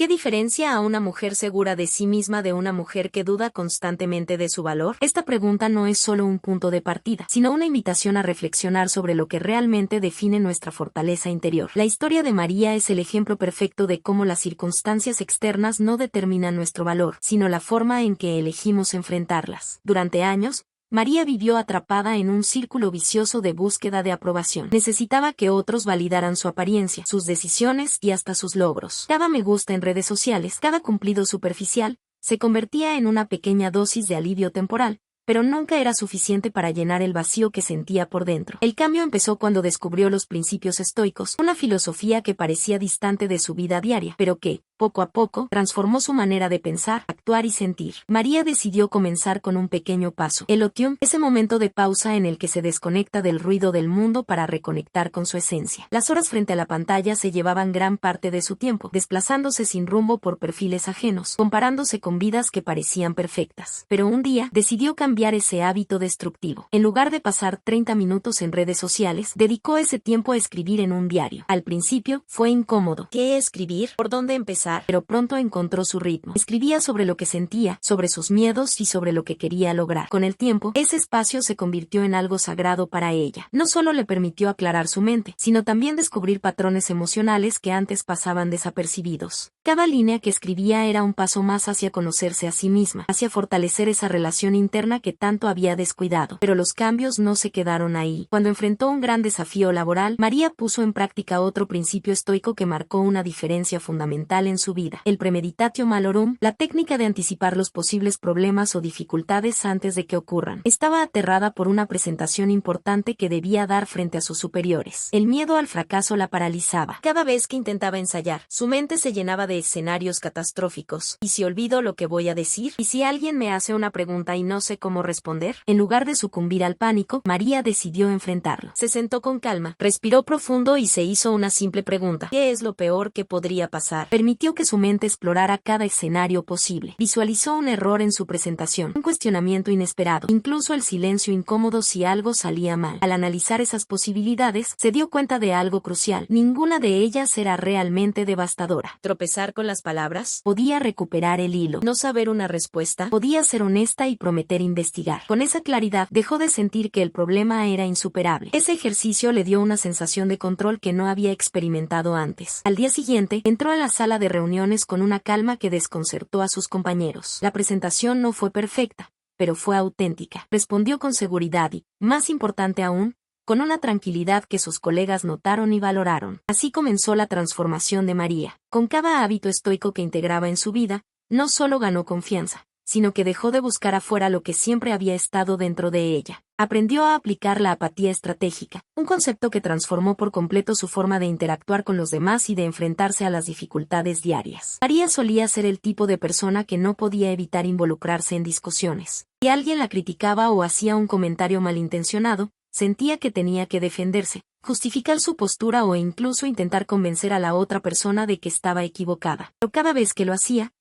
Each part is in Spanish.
¿Qué diferencia a una mujer segura de sí misma de una mujer que duda constantemente de su valor? Esta pregunta no es solo un punto de partida, sino una invitación a reflexionar sobre lo que realmente define nuestra fortaleza interior. La historia de María es el ejemplo perfecto de cómo las circunstancias externas no determinan nuestro valor, sino la forma en que elegimos enfrentarlas. Durante años, María vivió atrapada en un círculo vicioso de búsqueda de aprobación. Necesitaba que otros validaran su apariencia, sus decisiones y hasta sus logros. Cada me gusta en redes sociales, cada cumplido superficial, se convertía en una pequeña dosis de alivio temporal, pero nunca era suficiente para llenar el vacío que sentía por dentro. El cambio empezó cuando descubrió los principios estoicos, una filosofía que parecía distante de su vida diaria, pero que, poco a poco, transformó su manera de pensar, actuar y sentir. María decidió comenzar con un pequeño paso. El otium, ese momento de pausa en el que se desconecta del ruido del mundo para reconectar con su esencia. Las horas frente a la pantalla se llevaban gran parte de su tiempo, desplazándose sin rumbo por perfiles ajenos, comparándose con vidas que parecían perfectas. Pero un día, decidió cambiar ese hábito destructivo. En lugar de pasar 30 minutos en redes sociales, dedicó ese tiempo a escribir en un diario. Al principio, fue incómodo. ¿Qué escribir? ¿Por dónde empezar? Pero pronto encontró su ritmo. Escribía sobre lo que sentía, sobre sus miedos y sobre lo que quería lograr. Con el tiempo, ese espacio se convirtió en algo sagrado para ella. No solo le permitió aclarar su mente, sino también descubrir patrones emocionales que antes pasaban desapercibidos. Cada línea que escribía era un paso más hacia conocerse a sí misma, hacia fortalecer esa relación interna que tanto había descuidado. Pero los cambios no se quedaron ahí. Cuando enfrentó un gran desafío laboral, María puso en práctica otro principio estoico que marcó una diferencia fundamental en su vida: el premeditatio malorum, la técnica de anticipar los posibles problemas o dificultades antes de que ocurran. Estaba aterrada por una presentación importante que debía dar frente a sus superiores. El miedo al fracaso la paralizaba. Cada vez que intentaba ensayar, su mente se llenaba de escenarios catastróficos. ¿Y si olvido lo que voy a decir? ¿Y si alguien me hace una pregunta y no sé cómo responder? En lugar de sucumbir al pánico, María decidió enfrentarlo. Se sentó con calma, respiró profundo y se hizo una simple pregunta: ¿qué es lo peor que podría pasar? Permitió que su mente explorara cada escenario posible. Visualizó un error en su presentación, un cuestionamiento inesperado, incluso el silencio incómodo si algo salía mal. Al analizar esas posibilidades, se dio cuenta de algo crucial: ninguna de ellas era realmente devastadora. Tropezar con las palabras, podía recuperar el hilo. No saber una respuesta, podía ser honesta y prometer investigar. Con esa claridad, dejó de sentir que el problema era insuperable. Ese ejercicio le dio una sensación de control que no había experimentado antes. Al día siguiente, entró a la sala de reuniones con una calma que desconcertó a sus compañeros. La presentación no fue perfecta, pero fue auténtica. Respondió con seguridad y, más importante aún, con una tranquilidad que sus colegas notaron y valoraron. Así comenzó la transformación de María. Con cada hábito estoico que integraba en su vida, no solo ganó confianza, sino que dejó de buscar afuera lo que siempre había estado dentro de ella. Aprendió a aplicar la apatía estratégica, un concepto que transformó por completo su forma de interactuar con los demás y de enfrentarse a las dificultades diarias. María solía ser el tipo de persona que no podía evitar involucrarse en discusiones. Si alguien la criticaba o hacía un comentario malintencionado, sentía que tenía que defenderse, justificar su postura o incluso intentar convencer a la otra persona de que estaba equivocada. Pero cada vez que lo hacía,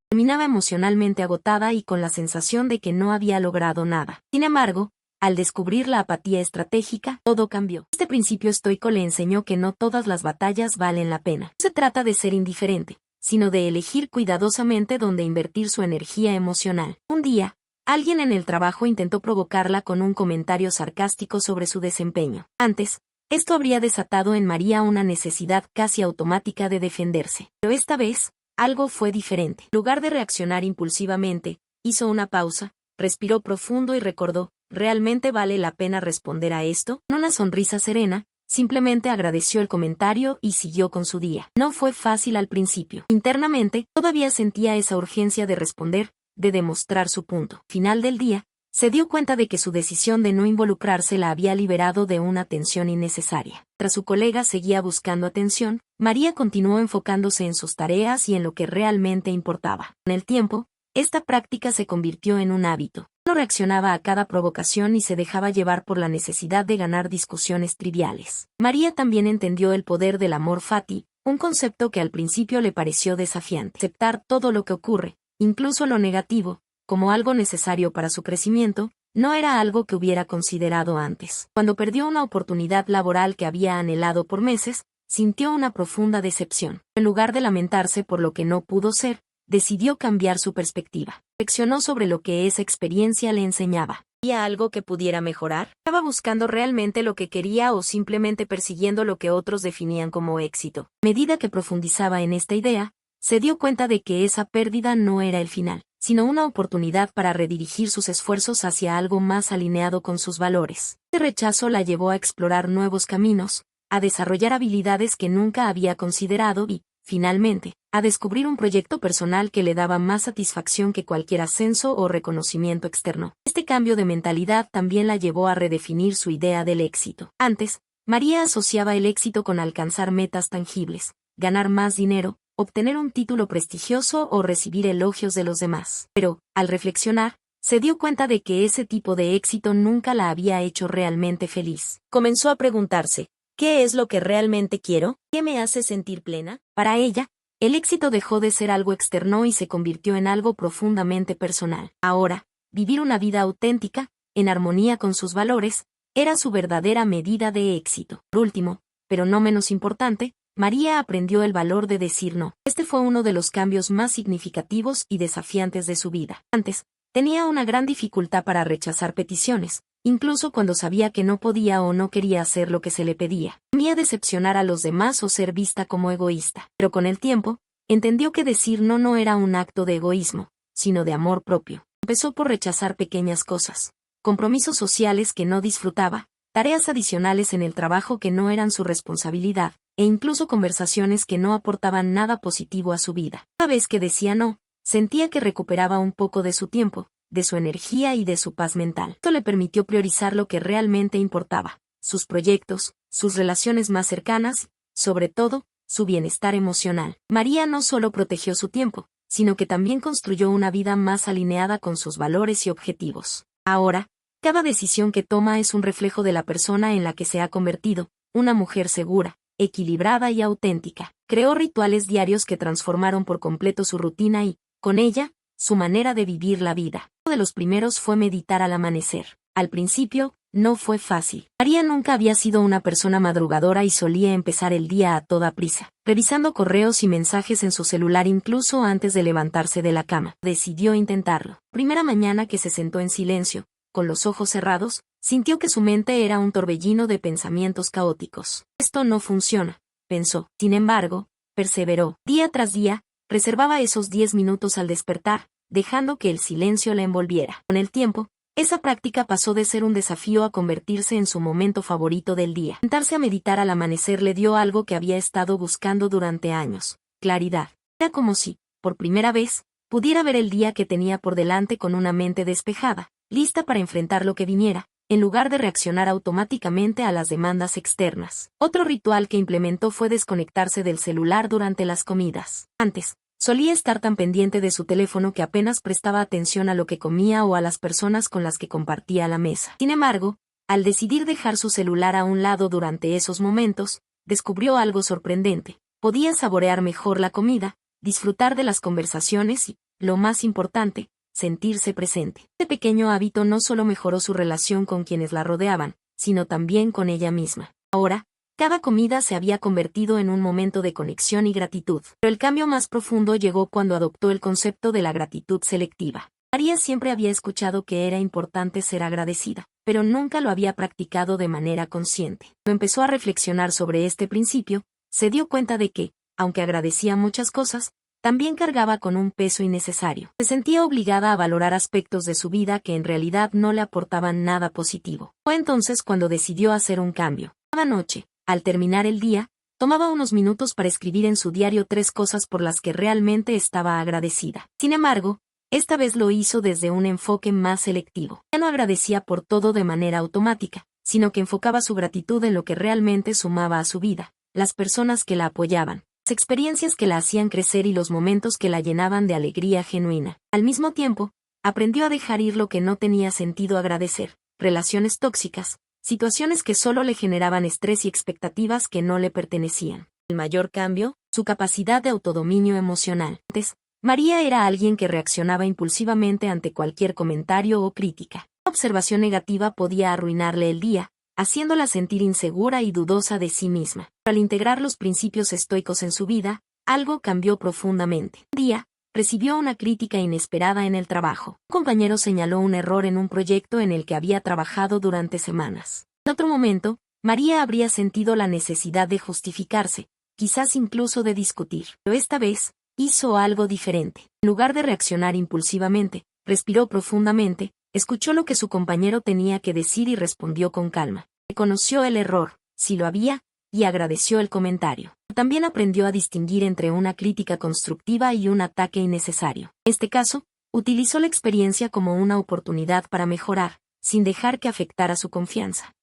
terminaba emocionalmente agotada y con la sensación de que no había logrado nada. Sin embargo, al descubrir la apatía estratégica, todo cambió. Este principio estoico le enseñó que no todas las batallas valen la pena. No se trata de ser indiferente, sino de elegir cuidadosamente dónde invertir su energía emocional. Un día, alguien en el trabajo intentó provocarla con un comentario sarcástico sobre su desempeño. Antes, esto habría desatado en María una necesidad casi automática de defenderse. Pero esta vez, algo fue diferente. En lugar de reaccionar impulsivamente, hizo una pausa, respiró profundo y recordó: ¿realmente vale la pena responder a esto? Con una sonrisa serena, simplemente agradeció el comentario y siguió con su día. No fue fácil al principio. Internamente, todavía sentía esa urgencia de responder, de demostrar su punto. Al final del día, se dio cuenta de que su decisión de no involucrarse la había liberado de una tensión innecesaria. Tras su colega seguía buscando atención, María continuó enfocándose en sus tareas y en lo que realmente importaba. Con el tiempo, esta práctica se convirtió en un hábito. No reaccionaba a cada provocación y se dejaba llevar por la necesidad de ganar discusiones triviales. María también entendió el poder del amor fati, un concepto que al principio le pareció desafiante. Aceptar todo lo que ocurre, incluso lo negativo, como algo necesario para su crecimiento, no era algo que hubiera considerado antes. Cuando perdió una oportunidad laboral que había anhelado por meses, sintió una profunda decepción. En lugar de lamentarse por lo que no pudo ser, decidió cambiar su perspectiva. Reflexionó sobre lo que esa experiencia le enseñaba. ¿Había algo que pudiera mejorar? ¿Estaba buscando realmente lo que quería o simplemente persiguiendo lo que otros definían como éxito? A medida que profundizaba en esta idea, se dio cuenta de que esa pérdida no era el final, sino una oportunidad para redirigir sus esfuerzos hacia algo más alineado con sus valores. Este rechazo la llevó a explorar nuevos caminos, a desarrollar habilidades que nunca había considerado y, finalmente, a descubrir un proyecto personal que le daba más satisfacción que cualquier ascenso o reconocimiento externo. Este cambio de mentalidad también la llevó a redefinir su idea del éxito. Antes, María asociaba el éxito con alcanzar metas tangibles, ganar más dinero, obtener un título prestigioso o recibir elogios de los demás. Pero, al reflexionar, se dio cuenta de que ese tipo de éxito nunca la había hecho realmente feliz. Comenzó a preguntarse, ¿qué es lo que realmente quiero? ¿Qué me hace sentir plena? Para ella, el éxito dejó de ser algo externo y se convirtió en algo profundamente personal. Ahora, vivir una vida auténtica, en armonía con sus valores, era su verdadera medida de éxito. Por último, pero no menos importante, María aprendió el valor de decir no. Este fue uno de los cambios más significativos y desafiantes de su vida. Antes, tenía una gran dificultad para rechazar peticiones, incluso cuando sabía que no podía o no quería hacer lo que se le pedía. Temía decepcionar a los demás o ser vista como egoísta. Pero con el tiempo, entendió que decir no no era un acto de egoísmo, sino de amor propio. Empezó por rechazar pequeñas cosas, compromisos sociales que no disfrutaba, tareas adicionales en el trabajo que no eran su responsabilidad, e incluso conversaciones que no aportaban nada positivo a su vida. Cada vez que decía no, sentía que recuperaba un poco de su tiempo, de su energía y de su paz mental. Esto le permitió priorizar lo que realmente importaba, sus proyectos, sus relaciones más cercanas, sobre todo, su bienestar emocional. María no solo protegió su tiempo, sino que también construyó una vida más alineada con sus valores y objetivos. Ahora, cada decisión que toma es un reflejo de la persona en la que se ha convertido, una mujer segura, equilibrada y auténtica. Creó rituales diarios que transformaron por completo su rutina y, con ella, su manera de vivir la vida. Uno de los primeros fue meditar al amanecer. Al principio, no fue fácil. María nunca había sido una persona madrugadora y solía empezar el día a toda prisa, revisando correos y mensajes en su celular incluso antes de levantarse de la cama. Decidió intentarlo. Primera mañana que se sentó en silencio, con los ojos cerrados, sintió que su mente era un torbellino de pensamientos caóticos. Esto no funciona, pensó. Sin embargo, perseveró. Día tras día, reservaba esos 10 minutos al despertar, dejando que el silencio la envolviera. Con el tiempo, esa práctica pasó de ser un desafío a convertirse en su momento favorito del día. Sentarse a meditar al amanecer le dio algo que había estado buscando durante años: claridad. Era como si, por primera vez, pudiera ver el día que tenía por delante con una mente despejada, lista para enfrentar lo que viniera, en lugar de reaccionar automáticamente a las demandas externas. Otro ritual que implementó fue desconectarse del celular durante las comidas. Antes, solía estar tan pendiente de su teléfono que apenas prestaba atención a lo que comía o a las personas con las que compartía la mesa. Sin embargo, al decidir dejar su celular a un lado durante esos momentos, descubrió algo sorprendente. Podía saborear mejor la comida, disfrutar de las conversaciones y, lo más importante, sentirse presente. Este pequeño hábito no solo mejoró su relación con quienes la rodeaban, sino también con ella misma. Ahora, cada comida se había convertido en un momento de conexión y gratitud. Pero el cambio más profundo llegó cuando adoptó el concepto de la gratitud selectiva. María siempre había escuchado que era importante ser agradecida, pero nunca lo había practicado de manera consciente. Cuando empezó a reflexionar sobre este principio, se dio cuenta de que, aunque agradecía muchas cosas, también cargaba con un peso innecesario. Se sentía obligada a valorar aspectos de su vida que en realidad no le aportaban nada positivo. Fue entonces cuando decidió hacer un cambio. Cada noche, al terminar el día, tomaba unos minutos para escribir en su diario 3 cosas por las que realmente estaba agradecida. Sin embargo, esta vez lo hizo desde un enfoque más selectivo. Ya no agradecía por todo de manera automática, sino que enfocaba su gratitud en lo que realmente sumaba a su vida, las personas que la apoyaban, las experiencias que la hacían crecer y los momentos que la llenaban de alegría genuina. Al mismo tiempo, aprendió a dejar ir lo que no tenía sentido agradecer: relaciones tóxicas, situaciones que solo le generaban estrés y expectativas que no le pertenecían. El mayor cambio, su capacidad de autodominio emocional. Antes, María era alguien que reaccionaba impulsivamente ante cualquier comentario o crítica. Una observación negativa podía arruinarle el día, haciéndola sentir insegura y dudosa de sí misma. Al integrar los principios estoicos en su vida, algo cambió profundamente. Un día, recibió una crítica inesperada en el trabajo. Un compañero señaló un error en un proyecto en el que había trabajado durante semanas. En otro momento, María habría sentido la necesidad de justificarse, quizás incluso de discutir. Pero esta vez, hizo algo diferente. En lugar de reaccionar impulsivamente, respiró profundamente, escuchó lo que su compañero tenía que decir y respondió con calma. Reconoció el error, si lo había, y agradeció el comentario. También aprendió a distinguir entre una crítica constructiva y un ataque innecesario. En este caso, utilizó la experiencia como una oportunidad para mejorar, sin dejar que afectara su confianza.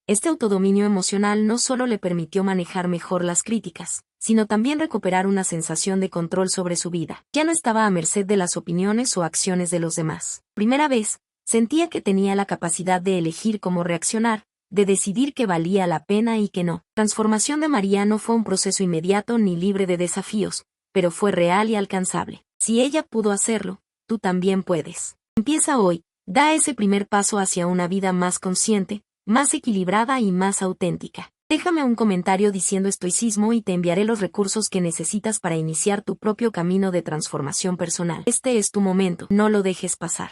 Este autodominio emocional no solo le permitió manejar mejor las críticas, sino también recuperar una sensación de control sobre su vida. Ya no estaba a merced de las opiniones o acciones de los demás. Primera vez, sentía que tenía la capacidad de elegir cómo reaccionar, de decidir qué valía la pena y qué no. La transformación de María no fue un proceso inmediato ni libre de desafíos, pero fue real y alcanzable. Si ella pudo hacerlo, tú también puedes. Empieza hoy, da ese primer paso hacia una vida más consciente, más equilibrada y más auténtica. Déjame un comentario diciendo estoicismo y te enviaré los recursos que necesitas para iniciar tu propio camino de transformación personal. Este es tu momento, no lo dejes pasar.